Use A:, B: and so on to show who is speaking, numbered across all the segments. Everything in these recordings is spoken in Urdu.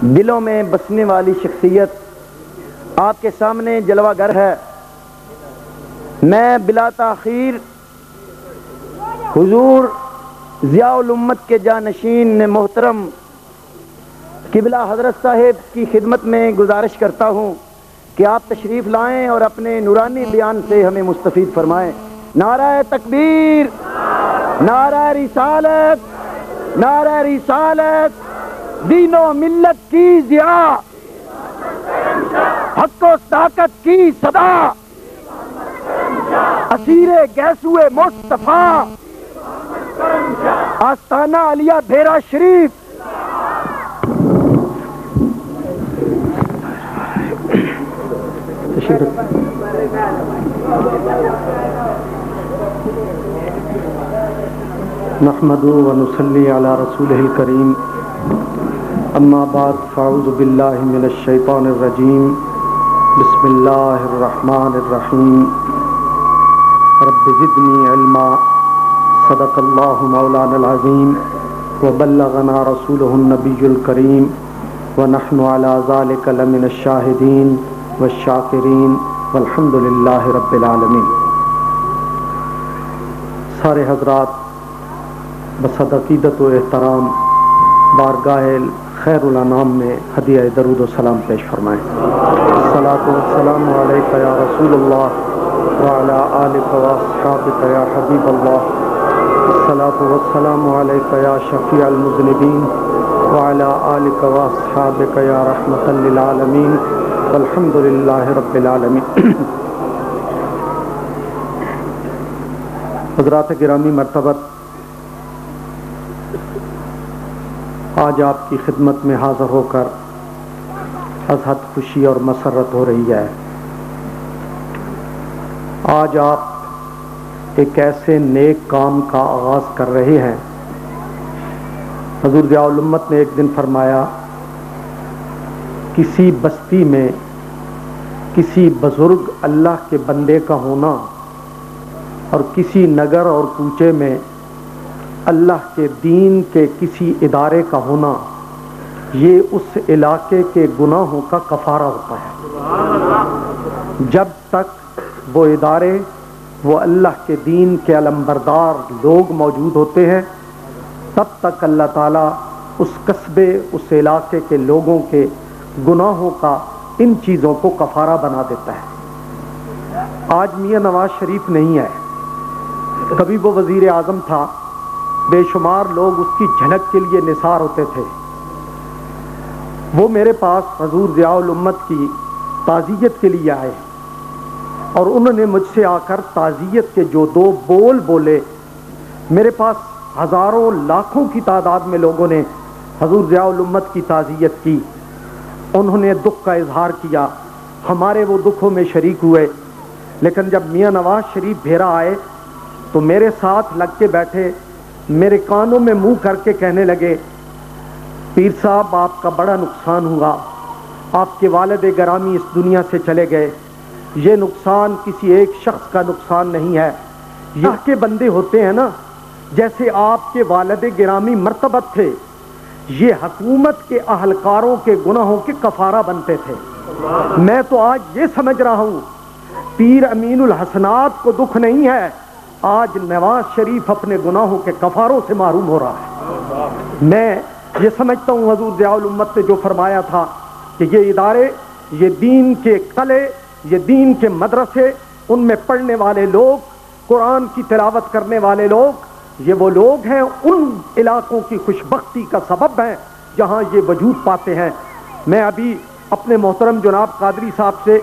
A: دلوں میں بسنے والی شخصیت آپ کے سامنے جلوہ گر ہے۔ میں بلا تاخیر حضور ضیاء الامت کے جانشین محترم قبلہ حضرت صاحب کی خدمت میں گزارش کرتا ہوں کہ آپ تشریف لائیں اور اپنے نورانی بیان سے ہمیں مستفید فرمائیں۔ نعرہ تکبیر، نعرہ رسالت، نعرہ رسالت، دین و ملت کی ضیاء، حق و طاقت کی صدا، اسیر گیسوئے مصطفیٰ، آستانہ علیہ بھیرا شریف۔
B: نحمدہ و نصلی علی رسولہ الکریم، اما بعد فاعوذ باللہ من الشیطان الرجیم، بسم اللہ الرحمن الرحیم۔ رب زدنی علما، صدق اللہ مولانا العظیم وبلغنا رسولہ النبی الکریم ونحن علی ذلک لمن الشاہدین والشاکرین والحمد للہ رب العالمین۔ سارے حضرات بصد عقیدت و احترام بارگاہ خیر الانام میں ہدیہ درود و سلام پیش فرمائیں۔ الصلاۃ والسلام علیک یا رسول اللہ وعلی آلک و اصحابک یا حبیب اللہ۔ الصلاۃ والسلام علیک یا شفیع المذنبین وعلی آلک و اصحابک یا رحمۃ للعالمین والحمد للہ رب العالمین۔ حضرات گرامی مرتبت، آج آپ کی خدمت میں حاضر ہو کر از حد خوشی اور مسرت ہو رہی ہے۔ آج آپ ایک ایسے نیک کام کا آغاز کر رہے ہیں۔ حضور ضیاء الامت نے ایک دن فرمایا، کسی بستی میں کسی بزرگ اللہ کے بندے کا ہونا اور کسی نگر اور کوچے میں اللہ کے دین کے کسی ادارے کا ہونا، یہ اس علاقے کے گناہوں کا کفارہ ہوتا ہے۔ جب تک وہ ادارے، وہ اللہ کے دین کے علمبردار لوگ موجود ہوتے ہیں، تب تک اللہ تعالیٰ اس قصبے، اس علاقے کے لوگوں کے گناہوں کا ان چیزوں کو کفارہ بنا دیتا ہے۔ آج میاں نواز شریف نہیں ہے، کبھی وہ وزیر اعظم تھا، بے شمار لوگ اس کی جھلک کے لیے نثار ہوتے تھے۔ وہ میرے پاس حضور ضیاء الامت کی تعزیت کے لیے آئے اور انہوں نے مجھ سے آ کر تعزیت کے جو دو بول بولے، میرے پاس ہزاروں لاکھوں کی تعداد میں لوگوں نے حضور ضیاء الامت کی تعزیت کی۔ انہوں نے دکھ کا اظہار کیا، ہمارے وہ دکھوں میں شریک ہوئے۔ لیکن جب میاں نواز شریف بھیرا آئے تو میرے ساتھ لگ کے بیٹھے، میرے کانوں میں منہ کر کے کہنے لگے، پیر صاحب آپ کا بڑا نقصان ہوا، آپ کے والد گرامی اس دنیا سے چلے گئے۔ یہ نقصان کسی ایک شخص کا نقصان نہیں ہے، یہ کے بندے ہوتے ہیں نا، جیسے آپ کے والد گرامی مرتبت تھے، یہ حکومت کے اہلکاروں کے گناہوں کے کفارہ بنتے تھے۔ میں تو آج یہ سمجھ رہا ہوں، پیر امین الحسنات کو دکھ نہیں ہے، آج نواز شریف اپنے گناہوں کے کفاروں سے محروم ہو رہا ہے۔ میں یہ سمجھتا ہوں حضور ضیاء الامت نے جو فرمایا تھا کہ یہ ادارے، یہ دین کے قلعے، یہ دین کے مدرسے، ان میں پڑھنے والے لوگ، قرآن کی تلاوت کرنے والے لوگ، یہ وہ لوگ ہیں، ان علاقوں کی خوشبختی کا سبب ہیں جہاں یہ وجود پاتے ہیں۔ میں ابھی اپنے محترم جناب قادری صاحب سے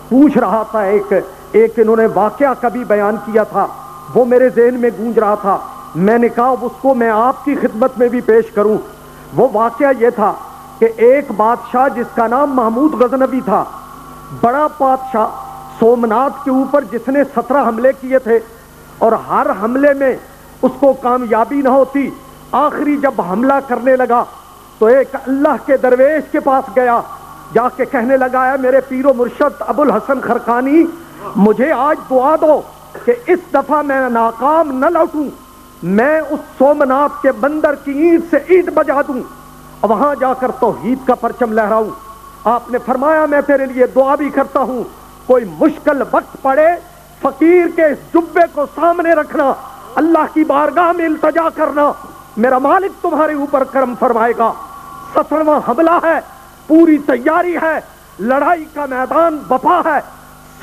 B: پوچھ رہا تھا، ایک انہوں نے واقعہ کبھی بیان کیا تھا، وہ میرے ذہن میں گونج رہا تھا، میں نے کہا اس کو میں آپ کی خدمت میں بھی پیش کروں۔ وہ واقعہ یہ تھا کہ ایک بادشاہ جس کا نام محمود غزنوی تھا، بڑا بادشاہ، سومناتھ کے اوپر جس نے 17 حملے کیے تھے اور ہر حملے میں اس کو کامیابی نہ ہوتی، آخری جب حملہ کرنے لگا تو ایک اللہ کے درویش کے پاس گیا، جا کے کہنے لگا، ہے میرے پیر و مرشد ابو الحسن خرقانی، مجھے آج دعا دو کہ اس دفعہ میں ناکام نہ لوٹوں، میں اس سومناتھ کے بندر کی اینٹ سے اینٹ بجا دوں وہاں جا کر توحید کا پرچم لہراؤں۔ آپ نے فرمایا میں تیرے لیے دعا بھی کرتا ہوں، کوئی مشکل وقت پڑے فقیر کے اس جبے کو سامنے رکھنا، اللہ کی بارگاہ میں التجا کرنا، میرا مالک تمہارے اوپر کرم فرمائے گا۔ 70واں حملہ ہے، پوری تیاری ہے، لڑائی کا میدان بپا ہے،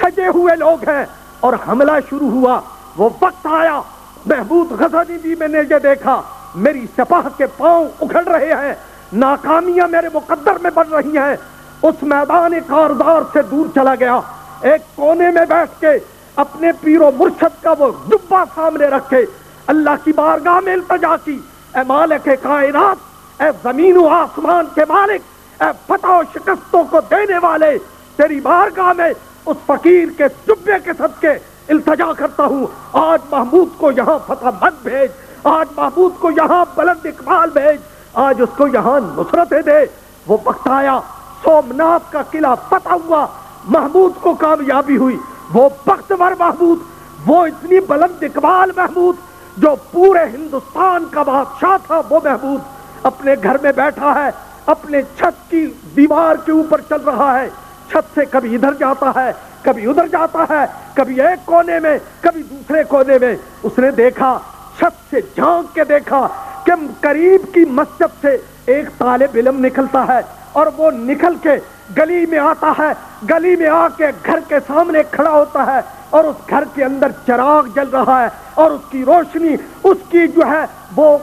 B: سجے ہوئے لوگ ہیں اور حملہ شروع ہوا۔ وہ وقت آیا، محمود غزنوی بھی میں نے یہ دیکھا، میری سپاہ کے پاؤں اکھڑ رہے ہیں، ناکامیاں میرے مقدر میں بڑھ رہی ہیں۔ اس میدان کارزار سے دور چلا گیا، ایک کونے میں بیٹھ کے اپنے پیر و مرشد کا وہ جبہ سامنے رکھے اللہ کی بارگاہ میں التجا کی، اے مالک کائنات، اے زمین و آسمان کے مالک، اے فتح و شکستوں کو دینے والے، تیری بارگاہ میں اس فقیر کے جبے کے صدقے التجا کرتا ہوں، آج محمود کو یہاں فتح مت بھیج، آج محمود کو یہاں بلند اقبال بھیج، آج اس کو یہاں نصرتیں دے۔ وہ وقت آیا، سومناتھ کا قلعہ فتح ہوا، محمود کو کامیابی ہوئی۔ وہ بختور محمود، وہ اتنی بلند اقبال محمود جو پورے ہندوستان کا بادشاہ تھا، وہ محمود اپنے گھر میں بیٹھا ہے، اپنے چھت کی دیوار کے اوپر چل رہا ہے، چھت سے کبھی ادھر جاتا ہے، کبھی ادھر جاتا ہے، کبھی ایک کونے میں، کبھی دوسرے کونے میں۔ اس نے دیکھا، چھت سے جھانک کے دیکھا کہ قریب کی مسجد سے ایک طالب علم نکلتا ہے اور وہ نکل کے گلی میں آتا ہے، گلی میں آ کے گھر کے سامنے کھڑا ہوتا ہے اور اس گھر کے اندر چراغ جل رہا ہے اور اس کی روشنی، اس کی جو ہے وہ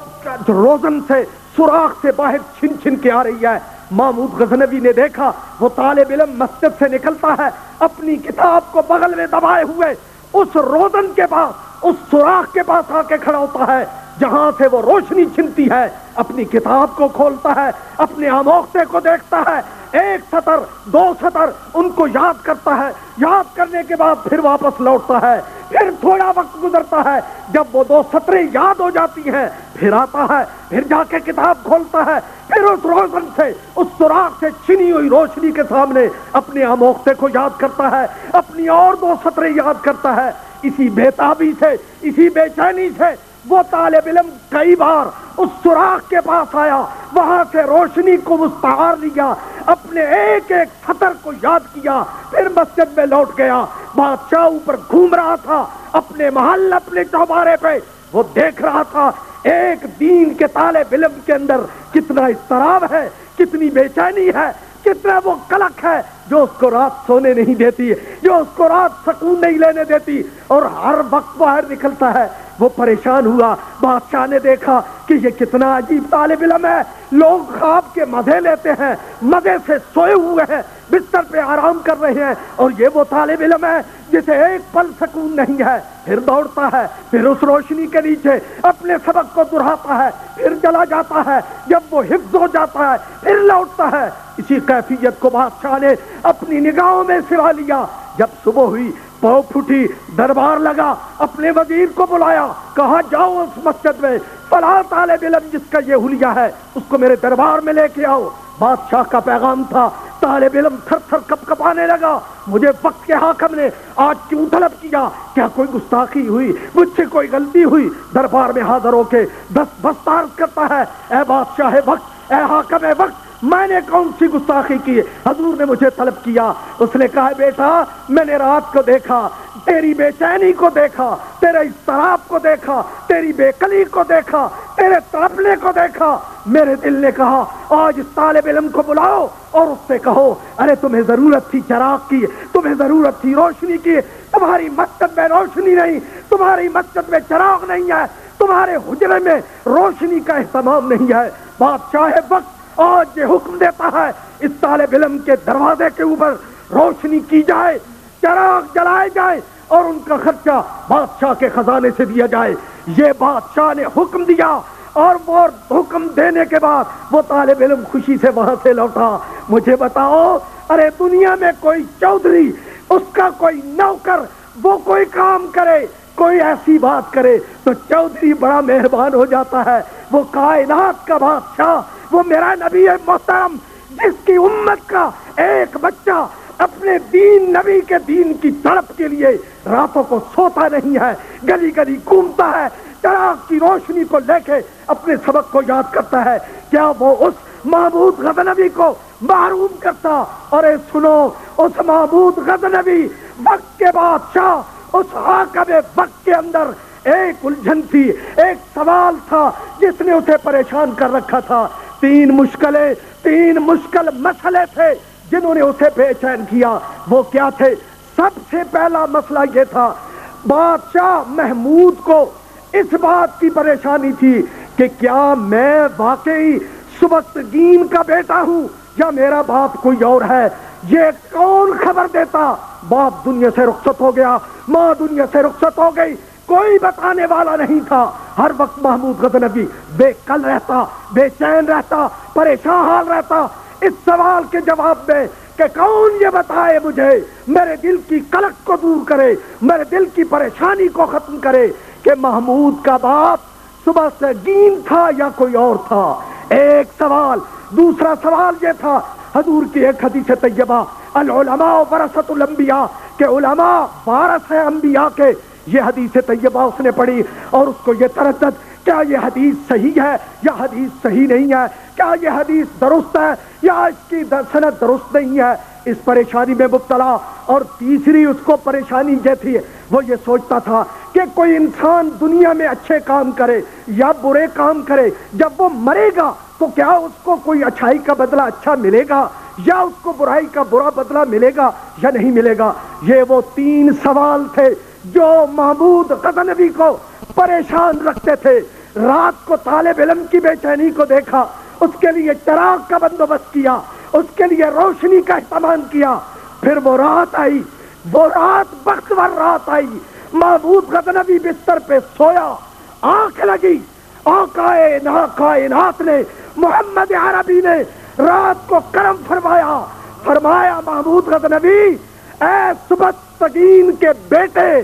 B: روزن سے سوراخ سے باہر چھن چھن کے آ رہی ہے۔ محمود غزنوی نے دیکھا، وہ طالب علم مسجد سے نکلتا ہے، اپنی کتاب کو بغل میں دبائے ہوئے اس روزن کے پاس، اس سوراخ کے پاس آ کے کھڑا ہوتا ہے جہاں سے وہ روشنی چھنتی ہے، اپنی کتاب کو کھولتا ہے، اپنے آموختے کو دیکھتا ہے، ایک سطر، دو سطر ان کو یاد کرتا ہے، یاد کرنے کے بعد پھر واپس لوٹتا ہے، پھر تھوڑا وقت گزرتا ہے، جب وہ دو سطریں یاد ہو جاتی ہیں پھر آتا ہے، پھر جا کے کتاب کھولتا ہے، پھر اس روشن سے، اس سوراخ سے چھنی ہوئی روشنی کے سامنے اپنے آموختے کو یاد کرتا ہے، اپنی اور دو سطریں یاد کرتا ہے۔ اسی بےتابی سے، اسی بے چینی سے وہ طالب علم کئی بار اس سوراخ کے پاس آیا، وہاں سے روشنی کو مستعار لیا، اپنے ایک ایک سطر کو یاد کیا، پھر مسجد میں لوٹ گیا۔ بادشاہ اوپر گھوم رہا تھا اپنے محل، اپنے چوبارے پہ، وہ دیکھ رہا تھا ایک دین کے طالب علم کے اندر کتنا اضطراب ہے، کتنی بے چینی ہے، کتنا وہ کلک ہے جو اس کو رات سونے نہیں دیتی، جو اس کو رات سکون نہیں لینے دیتی، اور ہر وقت باہر نکلتا ہے۔ وہ پریشان ہوا، بادشاہ نے دیکھا کہ یہ کتنا عجیب طالب علم ہے، لوگ خواب کے مزے لیتے ہیں، مزے سے سوئے ہوئے ہیں، بستر پہ آرام کر رہے ہیں، اور یہ وہ طالب علم ہے جسے ایک پل سکون نہیں ہے۔ پھر دوڑتا ہے، پھر اس روشنی کے نیچے اپنے سبق کو دہراتا ہے، پھر چلا جاتا ہے، جب وہ حفظ ہو جاتا ہے پھر لوٹتا ہے۔ اسی کیفیت کو بادشاہ نے اپنی نگاہوں میں سوا لیا۔ جب صبح ہوئی، پاؤں پھوٹی، دربار لگا، اپنے وزیر کو بلایا، کہا جاؤ اس مسجد میں فلاں طالب علم جس کا یہ حلیہ ہے اس کو میرے دربار میں لے کے آؤ۔ بادشاہ کا پیغام تھا، طالب علم تھر تھر کپ کپانے لگا، مجھے وقت کے حاکم نے آج کیوں طلب کیا؟ کیا کوئی گستاخی ہوئی؟ مجھ سے کوئی غلطی ہوئی؟ دربار میں حاضر ہو کے دست عرض کرتا ہے، اے بادشاہ وقت، اے حاکم وقت، میں نے کون سی گستاخی کی؟ حضور نے مجھے طلب کیا۔ اس نے کہا، بیٹا میں نے رات کو دیکھا، تیری بے چینی کو دیکھا، تیرے اضطراب کو دیکھا، تیری بے قلی کو دیکھا، تیرے تڑپنے کو دیکھا، میرے دل نے کہا آج اس طالب علم کو بلاؤ اور اس سے کہو، ارے تمہیں ضرورت تھی چراغ کی، تمہیں ضرورت تھی روشنی کی، تمہاری مسجد میں روشنی نہیں، تمہاری مسجد میں چراغ نہیں ہے، تمہارے حجرے میں روشنی کا اہتمام نہیں ہے۔ بادشاہ وقت آج یہ حکم دیتا ہے اس طالب علم کے دروازے کے اوپر روشنی کی جائے، چراغ جلائے جائے اور ان کا خرچہ بادشاہ کے خزانے سے دیا جائے۔ یہ بادشاہ نے حکم دیا، اور وہ حکم دینے کے بعد وہ طالب علم خوشی سے وہاں سے لوٹا۔ مجھے بتاؤ، ارے دنیا میں کوئی چودھری، اس کا کوئی نوکر، وہ کوئی کام کرے، کوئی ایسی بات کرے تو چودھری بڑا مہربان ہو جاتا ہے۔ وہ کائنات کا بادشاہ، وہ میرا نبی محترم، جس کی امت کا ایک بچہ اپنے دین، نبی کے دین کی طرف کے لیے راتوں کو سوتا نہیں ہے، گلی گلی گھومتا ہے، چراغ کی روشنی کو لے کے اپنے سبق کو یاد کرتا ہے، کیا وہ اس محمود غزنوی کو محروم کرتا. اور اے سنو، اس محمود غزنوی وقت کے بادشاہ، اس حاکم وقت کے اندر ایک الجھن تھی، ایک سوال تھا جس نے اسے پریشان کر رکھا تھا. تین مشکل مسئلے تھے جنہوں نے اسے بے چین کیا. وہ کیا تھے؟ سب سے پہلا مسئلہ یہ تھا، بادشاہ محمود کو اس بات کی پریشانی تھی کہ کیا میں واقعی سبکتگین کا بیٹا ہوں یا میرا باپ کوئی اور ہے. یہ کون خبر دیتا؟ باپ دنیا سے رخصت ہو گیا، ماں دنیا سے رخصت ہو گئی، کوئی بتانے والا نہیں تھا. ہر وقت محمود غزنوی بے کل رہتا، بے چین رہتا، پریشان حال رہتا اس سوال کے جواب میں کہ کون یہ بتائے مجھے، میرے دل کی کلک کو دور کرے، میرے دل کی پریشانی کو ختم کرے کہ محمود کا باپ صبح سے گین تھا یا کوئی اور تھا. ایک سوال. دوسرا سوال یہ تھا، حضور کی ایک حدیث طیبہ، العلماء ورثۃ الانبیاء، کہ علماء وارث ہیں انبیاء کے. یہ حدیث طیبہ اس نے پڑھی اور اس کو یہ تردد، کیا یہ حدیث صحیح ہے یا حدیث صحیح نہیں ہے، کیا یہ حدیث درست ہے یا اس کی سند درست نہیں ہے. اس پریشانی میں مبتلا. اور تیسری اس کو پریشانی یہ تھی، وہ یہ سوچتا تھا کہ کوئی انسان دنیا میں اچھے کام کرے یا برے کام کرے، جب وہ مرے گا تو کیا اس کو کوئی اچھائی کا بدلہ اچھا ملے گا یا اس کو برائی کا برا بدلہ ملے گا یا نہیں ملے گا. یہ وہ تین سوال تھے جو محمود غزنوی کو پریشان رکھتے تھے. رات کو طالب علم کی بے چینی کو دیکھا، اس کے لیے چراغ کا بندوبست کیا، اس کے لیے روشنی کا اہتمام کیا. پھر وہ رات آئی، وہ رات بختور رات آئی. محمود غزنوی بستر پہ سویا، آنکھ لگی، کائنات نے، محمد عربی نے رات کو کرم فرمایا محمود غزنوی، اے سبکتگین کے بیٹے،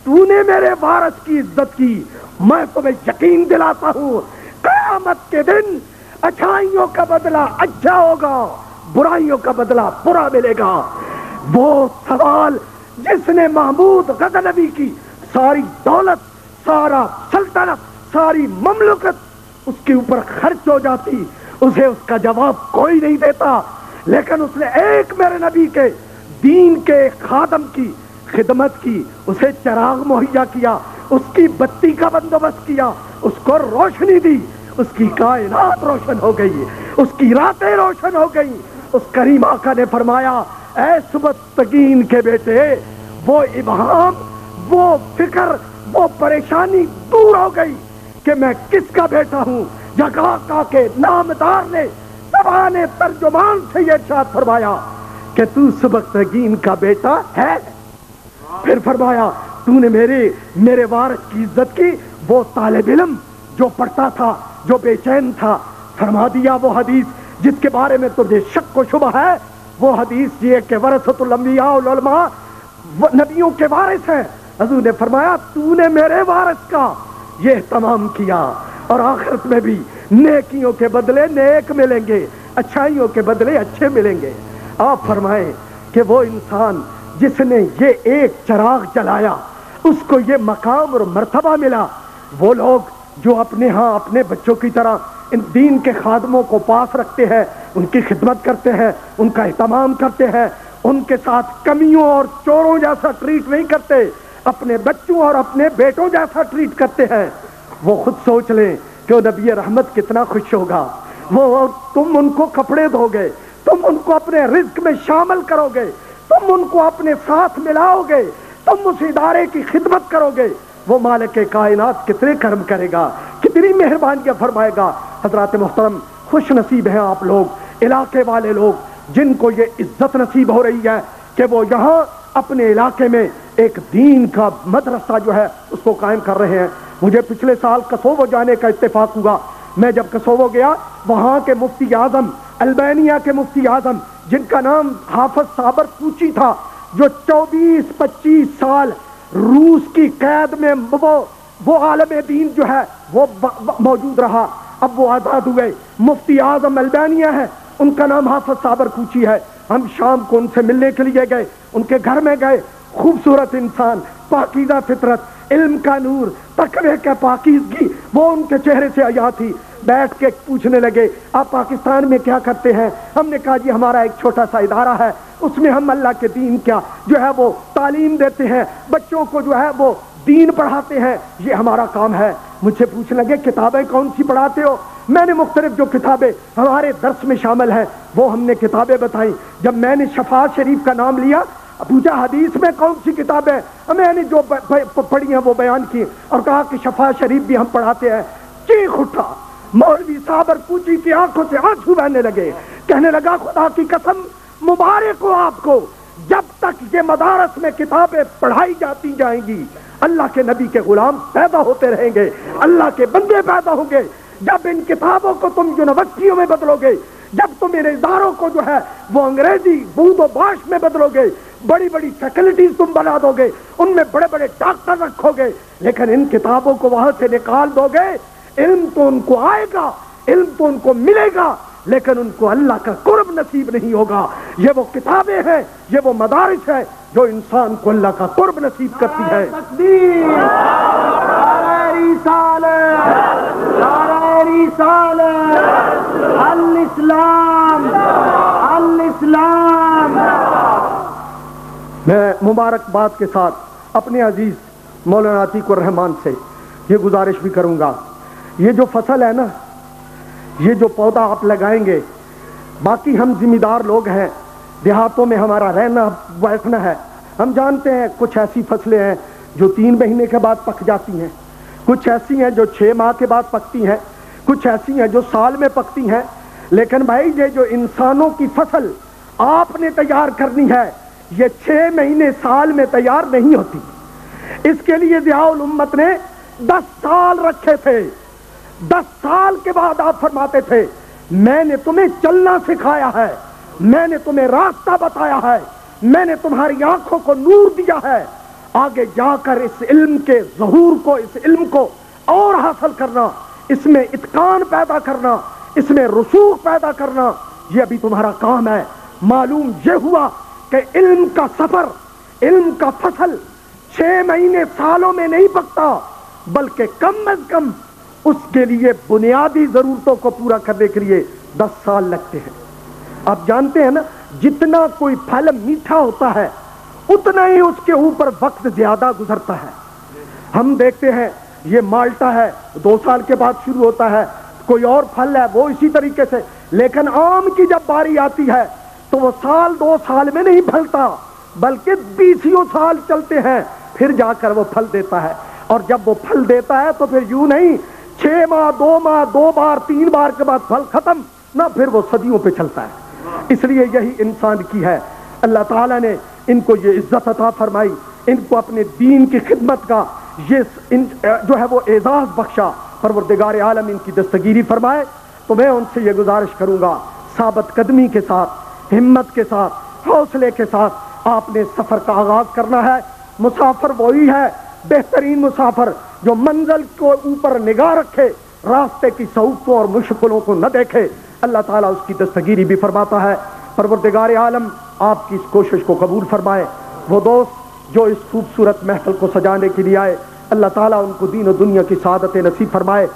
B: تو نے میرے وارث کی عزت کی. میں تمہیں یقین دلاتا ہوں قیامت کے دن اچھائیوں کا بدلہ اچھا ہوگا، برائیوں کا بدلہ برا ملے گا. وہ سوال جس نے محمود غزنوی کی ساری دولت، سارا سلطنت، ساری مملکت اس کے اوپر خرچ ہو جاتی، اسے اس کا جواب کوئی نہیں دیتا. لیکن اس نے ایک میرے نبی کے دین کے خادم کی خدمت کی، اسے چراغ مہیا کیا، اس کی بتی کا بندوبست کیا، اس کو روشنی دی، اس کی کائنات روشن ہو گئی، اس کی راتیں روشن ہو گئی. اس کریم آقا نے فرمایا، اے سبکتگین کے بیٹے، وہ ابہام، وہ فکر، وہ پریشانی دور ہو گئی کہ میں کس کا بیٹا ہوں. جگہ کے نامدار نے زبان ترجمان سے یہ ارشاد فرمایا کہ تو سبکتگین کا بیٹا ہے. پھر فرمایا، تو نے میرے وارث کی عزت کی. وہ طالب علم جو پڑھتا تھا، جو بے چین تھا، فرما دیا وہ حدیث جس کے بارے میں تجھے شک و شبہ ہے. وہ حدیث یہ کہ ورثۃ الانبیاء والعلماء، نبیوں کے وارث ہیں. حضور نے فرمایا، تو نے میرے وارث کا یہ اہتمام کیا، اور آخرت میں بھی نیکیوں کے بدلے نیک ملیں گے، اچھائیوں کے بدلے اچھے ملیں گے. آپ فرمائیں کہ وہ انسان جس نے یہ ایک چراغ جلایا، اس کو یہ مقام اور مرتبہ ملا. وہ لوگ جو اپنے ہاں اپنے بچوں کی طرح ان دین کے خادموں کو پاس رکھتے ہیں، ان کی خدمت کرتے ہیں، ان کا اہتمام کرتے ہیں، ان کے ساتھ کمیوں اور چوروں جیسا ٹریٹ نہیں کرتے، اپنے بچوں اور اپنے بیٹوں جیسا ٹریٹ کرتے ہیں. وہ خود سوچ لیں کہ وہ نبی رحمت کتنا خوش ہوگا. وہ تم ان کو کپڑے دو گے، تم ان کو اپنے رزق میں شامل کرو گے، تم ان کو اپنے ساتھ ملاؤ گے، تم اس ادارے کی خدمت کرو گے. وہ مالک کائنات کتنے کرم کرے گا، کتنی مہربانیاں فرمائے گا. حضرات محترم، خوش نصیب ہیں آپ لوگ، علاقے والے لوگ، جن کو یہ عزت نصیب ہو رہی ہے کہ وہ یہاں اپنے علاقے میں ایک دین کا مدرسہ جو ہے اس کو قائم کر رہے ہیں. مجھے پچھلے سال کسوو جانے کا اتفاق ہوا. میں جب کسوو گیا، وہاں کے مفتی اعظم، البانیہ کے مفتی اعظم، جن کا نام حافظ صابر کوچی تھا، جو 24-25 سال روس کی قید میں وہ عالم دین جو ہے وہ موجود رہا. اب وہ آزاد ہوئے، مفتی اعظم البانیہ ہے، ان کا نام حافظ صابر کوچی ہے. ہم شام کو ان سے ملنے کے لیے گئے، ان کے گھر میں گئے. خوبصورت انسان، پاکیزہ فطرت، علم کا نور، تقوی کا پاکیزگی وہ ان کے چہرے سے عیاں تھی. بیٹھ کے پوچھنے لگے آپ پاکستان میں کیا کرتے ہیں؟ ہم نے کہا جی ہمارا ایک چھوٹا سا ادارہ ہے، اس میں ہم اللہ کے دین کیا جو ہے وہ تعلیم دیتے ہیں، بچوں کو جو ہے وہ دین پڑھاتے ہیں، یہ ہمارا کام ہے۔ مجھ سے پوچھنے لگے کتابیں کون سی پڑھاتے ہو؟ میں نے مختلف جو کتابیں ہمارے درس میں شامل ہیں وہ ہم نے کتابیں بتائیں۔ جب میں نے شفاعت شریف کا نام لیا، پوچھا حدیث میں کون سی کتاب ہے؟ میں نے جو پڑھی ہیں وہ بیان کی اور کہا کہ شفاعت شریف بھی ہم پڑھاتے ہیں۔ چیخ اٹھا مولوی صاحب اور پوچھی کی آنکھوں سے آنسو بہنے لگے، کہنے لگا خدا کی قسم مبارک ہو آپ کو، جب تک یہ مدارس میں کتابیں پڑھائی جاتی جائیں گی اللہ کے نبی کے غلام پیدا ہوتے رہیں گے، اللہ کے بندے پیدا ہوں گے۔ جب ان کتابوں کو تم یونیورسٹیوں میں بدلو گے، جب تم ان اداروں کو جو ہے وہ انگریزی بود و باش میں بدلو گے، بڑی بڑی فیکلٹیز تم بنا دو گے، ان میں بڑے بڑے ڈاکٹر رکھو گے، لیکن ان کتابوں کو وہاں سے نکال دو گے، علم تو ان کو آئے گا، علم تو ان کو ملے گا، لیکن ان کو اللہ کا قرب نصیب نہیں ہوگا۔ یہ وہ کتابیں ہیں، یہ وہ مدارس ہے جو انسان کو اللہ کا قرب نصیب کرتی ہے۔
A: تکبیر، نعرہ رسالت، نعرہ رسالت، الاسلام، الاسلام۔
B: میں مبارکباد کے ساتھ اپنے عزیز مولانا عتیق الرحمان سے یہ گزارش بھی کروں گا، یہ جو فصل ہے نا، یہ جو پودا آپ لگائیں گے، باقی ہم ذمہ دار لوگ ہیں، دیہاتوں میں ہمارا رہنا بیٹھنا ہے، ہم جانتے ہیں کچھ ایسی فصلیں ہیں جو 3 مہینے کے بعد پک جاتی ہیں، کچھ ایسی ہیں جو 6 ماہ کے بعد پکتی ہیں، کچھ ایسی ہیں جو سال میں پکتی ہیں، لیکن بھائی یہ جو انسانوں کی فصل آپ نے تیار کرنی ہے یہ 6 مہینے سال میں تیار نہیں ہوتی۔ اس کے لیے ضیاء الامت نے 10 سال رکھے تھے۔ 10 سال کے بعد آپ فرماتے تھے میں نے تمہیں چلنا سکھایا ہے، میں نے تمہیں راستہ بتایا ہے، میں نے تمہاری آنکھوں کو نور دیا ہے، آگے جا کر اس علم کے ظہور کو، اس علم کو اور حاصل کرنا، اس میں اتقان پیدا کرنا، اس میں رسوخ پیدا کرنا، یہ ابھی تمہارا کام ہے۔ معلوم یہ ہوا کہ علم کا سفر، علم کا فصل 6 مہینے سالوں میں نہیں پکتا، بلکہ کم از کم اس کے لیے بنیادی ضرورتوں کو پورا کرنے کے لیے 10 سال لگتے ہیں۔ آپ جانتے ہیں نا جتنا کوئی پھل میٹھا ہوتا ہے اتنا ہی اس کے اوپر وقت زیادہ گزرتا ہے۔ ہم دیکھتے ہیں یہ مالٹا ہے 2 سال کے بعد شروع ہوتا ہے، کوئی اور پھل ہے وہ اسی طریقے سے، لیکن آم کی جب باری آتی ہے تو وہ 2 سال میں نہیں پھلتا بلکہ 20 سال چلتے ہیں پھر جا کر وہ پھل دیتا ہے، اور جب وہ پھل دیتا ہے تو پھر یوں نہیں 6 ماہ 2 ماہ 2 بار 3 بار کے بعد پھل ختم نہ، پھر وہ صدیوں پہ چلتا ہے۔ اس لیے یہی انسان کی ہے، اللہ تعالیٰ نے ان کو یہ عزت عطا فرمائی، ان کو اپنے دین کی خدمت کا یہ جو ہے وہ اعزاز بخشا، پروردگار عالم ان کی دستگیری فرمائے۔ تو میں ان سے یہ گزارش کروں گا ثابت قدمی کے ساتھ، ہمت کے ساتھ، حوصلے کے ساتھ آپ نے سفر کا آغاز کرنا ہے۔ مسافر وہی ہے بہترین مسافر جو منزل کو اوپر نگاہ رکھے، راستے کی صعوبتوں اور مشکلوں کو نہ دیکھے۔ اللہ تعالیٰ اس کی دستگیری بھی فرماتا ہے۔ پروردگار عالم آپ کی اس کوشش کو قبول فرمائے۔ وہ دوست جو اس خوبصورت محفل کو سجانے کے لیے آئے، اللہ تعالیٰ ان کو دین و دنیا کی سعادت نصیب فرمائے۔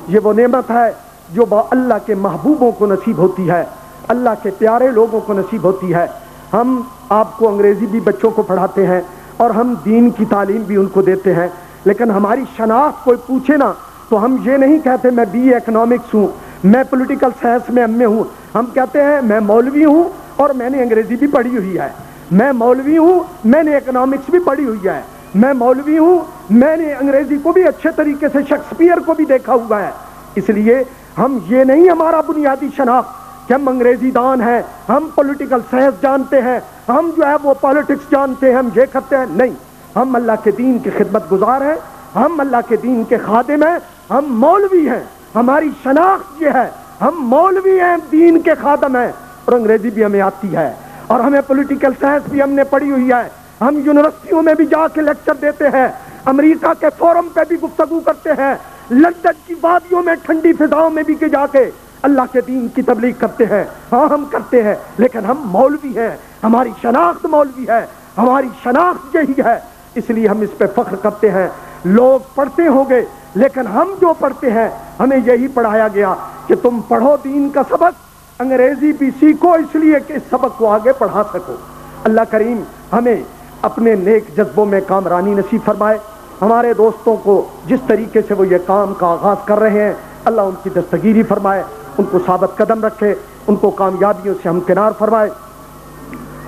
B: یہ وہ نعمت ہے جو اللہ کے محبوبوں کو نصیب ہوتی ہے، اللہ کے پیارے لوگوں کو نصیب ہوتی ہے۔ ہم آپ کو انگریزی بھی بچوں کو پڑھاتے ہیں اور ہم دین کی تعلیم بھی ان کو دیتے ہیں، لیکن ہماری شناخت کوئی پوچھے نا تو ہم یہ نہیں کہتے میں BA اکنامکس ہوں، میں پولیٹیکل سائنس میں ایم اے ہوں، ہم کہتے ہیں میں مولوی ہوں اور میں نے انگریزی بھی پڑھی ہوئی ہے، میں مولوی ہوں میں نے اکنامکس بھی پڑھی ہوئی ہے، میں مولوی ہوں میں نے انگریزی کو بھی اچھے طریقے سے شیکسپیئر کو بھی دیکھا ہوا ہے۔ اس لیے ہم یہ نہیں ہمارا بنیادی شناخت کہ ہم انگریزی دان ہیں، ہم پولیٹیکل سائنس جانتے ہیں، ہم جو ہے وہ پالیٹکس جانتے ہیں، ہم یہ کرتے ہیں، نہیں، ہم اللہ کے دین کی خدمت گزار ہیں، ہم اللہ کے دین کے خادم ہیں، ہم مولوی ہیں، ہماری شناخت یہ ہے، ہم مولوی ہیں، دین کے خادم ہیں، اور انگریزی بھی ہمیں آتی ہے اور ہمیں پولیٹیکل سائنس بھی ہم نے پڑھی ہوئی ہے، ہم یونیورسٹیوں میں بھی جا کے لیکچر دیتے ہیں، امریکہ کے فورم پہ بھی گفتگو کرتے ہیں، لندن کی وادیوں میں ٹھنڈی فضاؤں میں بھی جا کے اللہ کے دین کی تبلیغ کرتے ہیں۔ ہاں ہم کرتے ہیں، لیکن ہم مولوی ہیں، ہماری شناخت مولوی ہے، ہماری شناخت یہی ہے، اس لیے ہم اس پہ فخر کرتے ہیں۔ لوگ پڑھتے ہوں گے لیکن ہم جو پڑھتے ہیں ہمیں یہی پڑھایا گیا کہ تم پڑھو دین کا سبق، انگریزی بھی سیکھو اس لیے کہ اس سبق کو آگے پڑھا سکو۔ اللہ کریم ہمیں اپنے نیک جذبوں میں کامرانی نصیب فرمائے۔ ہمارے دوستوں کو جس طریقے سے وہ یہ کام کا آغاز کر رہے ہیں، اللہ ان کی دستگیری فرمائے، ان کو ثابت قدم رکھے، ان کو کامیابیوں سے ہمکنار فرمائے۔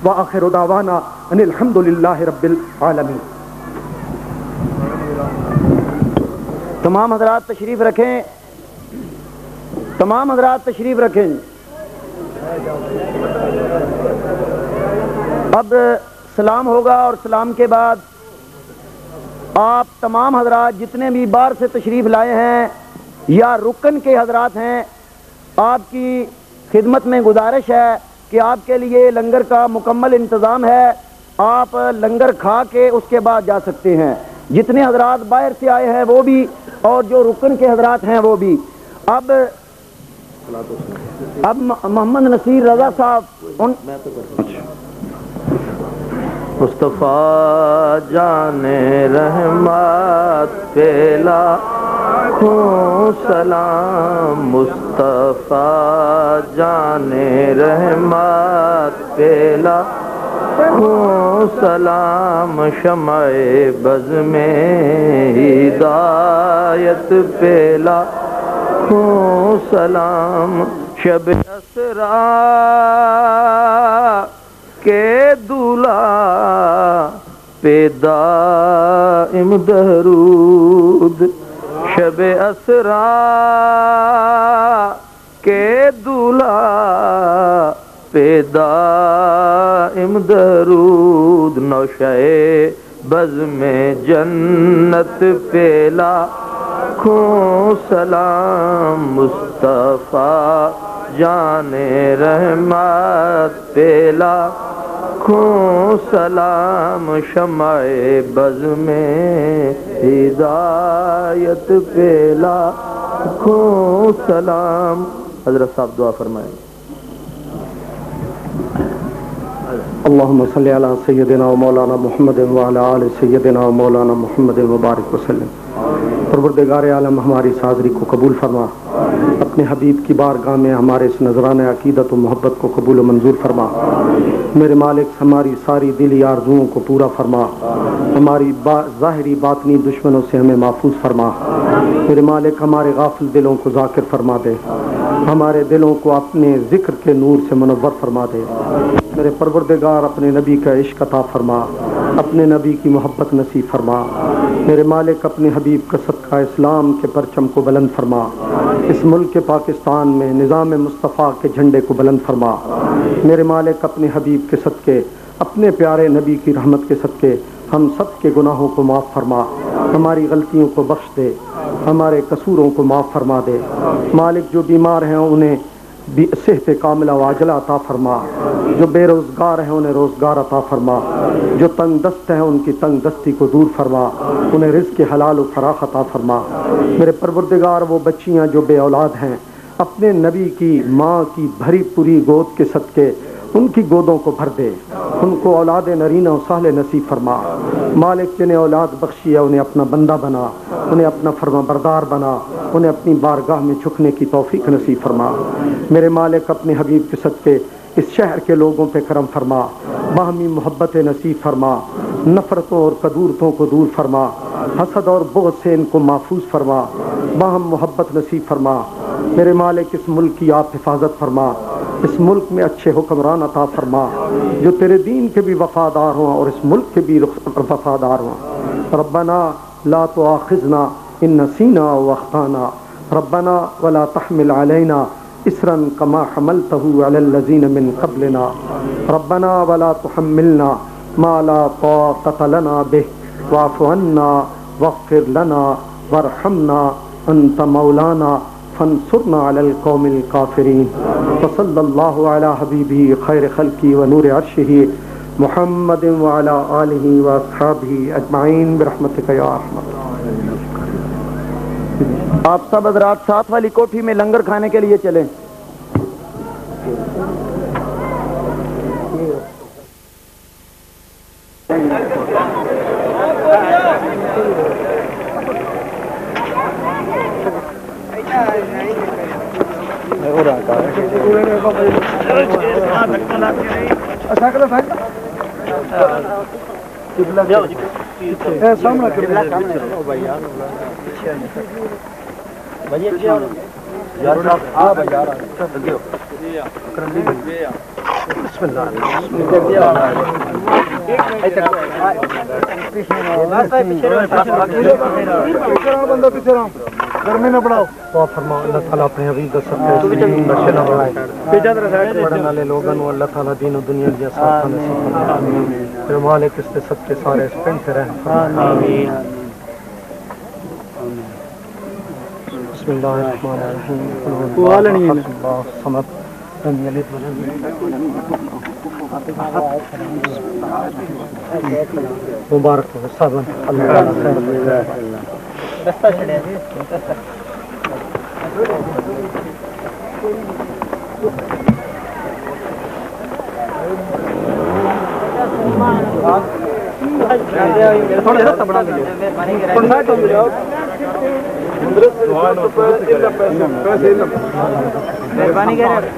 B: وآخر دعوانا ان الحمد للہ رب العالمین۔
A: تمام حضرات تشریف رکھیں، تمام حضرات تشریف رکھیں۔ اب سلام ہوگا اور سلام کے بعد آپ تمام حضرات جتنے بھی باہر سے تشریف لائے ہیں یا رکن کے حضرات ہیں، آپ کی خدمت میں گزارش ہے کہ آپ کے لیے لنگر کا مکمل انتظام ہے، آپ لنگر کھا کے اس کے بعد جا سکتے ہیں۔ جتنے حضرات باہر سے آئے ہیں وہ بھی اور جو رکن کے حضرات ہیں وہ بھی۔ اب محمد نصیر رضا صاحب
B: مصطفیٰ جان رحمت پہ لاکھوں سلام، مصطفیٰ جان رحمت پہ لاکھوں سلام، شمع بز میں ہدایت پہ لاکھوں سلام، شب اسرا کے دولہ پہ دائم درود، شب اسرا کے دولہ پہ دائم درود، نوشہ بز میں جنت پہ لاکھوں سلام، مصطفیٰ جان رحمت پہ لاکھوں سلام، شمع بز میں ہدایت پہ لاکھوں سلام۔ حضرت صاحب دعا فرمائیں۔ اللہم صلی علی سیدنا و مولانا محمد وعلی آل سیدنا و مولانا محمد مبارک وسلم۔ پروردگار عالم ہماری اس حاضری کو قبول فرما، اپنے حبیب کی بارگاہ میں ہمارے اس نذرانہ عقیدت و محبت کو قبول و منظور فرما۔ میرے مالک ہماری ساری دلی آرزوؤں کو پورا فرما، ہماری ظاہری باطنی دشمنوں سے ہمیں محفوظ فرما۔ میرے مالک ہمارے غافل دلوں کو ذاکر فرما دے، ہمارے دلوں کو اپنے ذکر کے نور سے منور فرما دے۔ میرے پروردگار اپنے نبی کا عشق عطا فرما، اپنے نبی کی محبت نصیب فرما۔ میرے مالک اپنے حبیب کا صدقہ اسلام کے پرچم کو بلند فرما، اس ملک پاکستان میں نظام مصطفیٰ کے جھنڈے کو بلند فرما۔ میرے مالک اپنے حبیب کے صدقے، اپنے پیارے نبی کی رحمت کے صدقے ہم سب کے گناہوں کو معاف فرما، ہماری غلطیوں کو بخش دے، ہمارے قصوروں کو معاف فرما دے۔ مالک جو بیمار ہیں انہیں صحت کاملہ و عاجلہ عطا فرما، جو بے روزگار ہیں انہیں روزگار عطا فرما، جو تنگ دست ہیں ان کی تنگ دستی کو دور فرما، انہیں رزق حلال و فراخ عطا فرما۔ میرے پروردگار وہ بچیاں جو بے اولاد ہیں، اپنے نبی کی ماں کی بھری پوری گود کے صدقے ان کی گودوں کو بھر دے، ان کو اولاد نرینہ و صالح نصیب فرما۔ مالک جنہیں اولاد بخشی ہے انہیں اپنا بندہ بنا، انہیں اپنا فرما بردار بنا، انہیں اپنی بارگاہ میں جھکنے کی توفیق نصیب فرما۔ میرے مالک اپنے حبیب کے صدقے اس شہر کے لوگوں پہ کرم فرما، باہمی محبت نصیب فرما، نفرتوں اور قدورتوں کو دور فرما، حسد اور بغض سے ان کو محفوظ فرما، باہم محبت نصیب فرما۔ میرے مالک اس ملک کی آپ حفاظت فرما، اس ملک میں اچھے حکمران عطا فرما جو تیرے دین کے بھی وفادار ہوں اور اس ملک کے بھی وفادار ہوں۔ ربنا لا تؤاخذنا ان نسینا واخطانا، ربنا ولا تحمل علینا اسرا کما حملته علی الذین من قبلنا، ربنا ولا تحملنا ما لا طاقة لنا به، واعف عنا واغفر لنا وارحمنا انت مولانا فانصرنا علی القوم الکافرین۔ وصلی اللہ علی حبیبہ خیر خلقہ ونور عرشہ محمد وعلی آلہ واصحابہ اجمعین برحمتک یا ارحم الراحمین۔
A: آپ سب حضرات ساتھ والی کوٹھی میں لنگر کھانے کے لیے چلیں۔ گرمی نہ بڑھاؤ
B: تو فرما اللہ تعالیٰ اپنے حبیب پڑھنے والے لوگوں کو اللہ تعالیٰ دین و دنیا کے ساتھ پھر مالک اس سب کے سارے پن سے رہیں بسم اللہ الرحمن الرحیم صمد لم یلد ولم یولد مبارک ہو سب اللہ
A: مہربانی کریں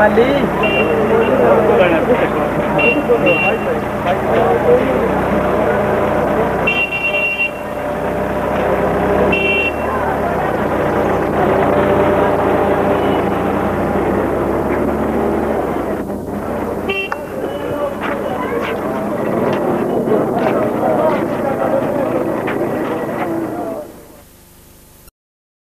C: Ali.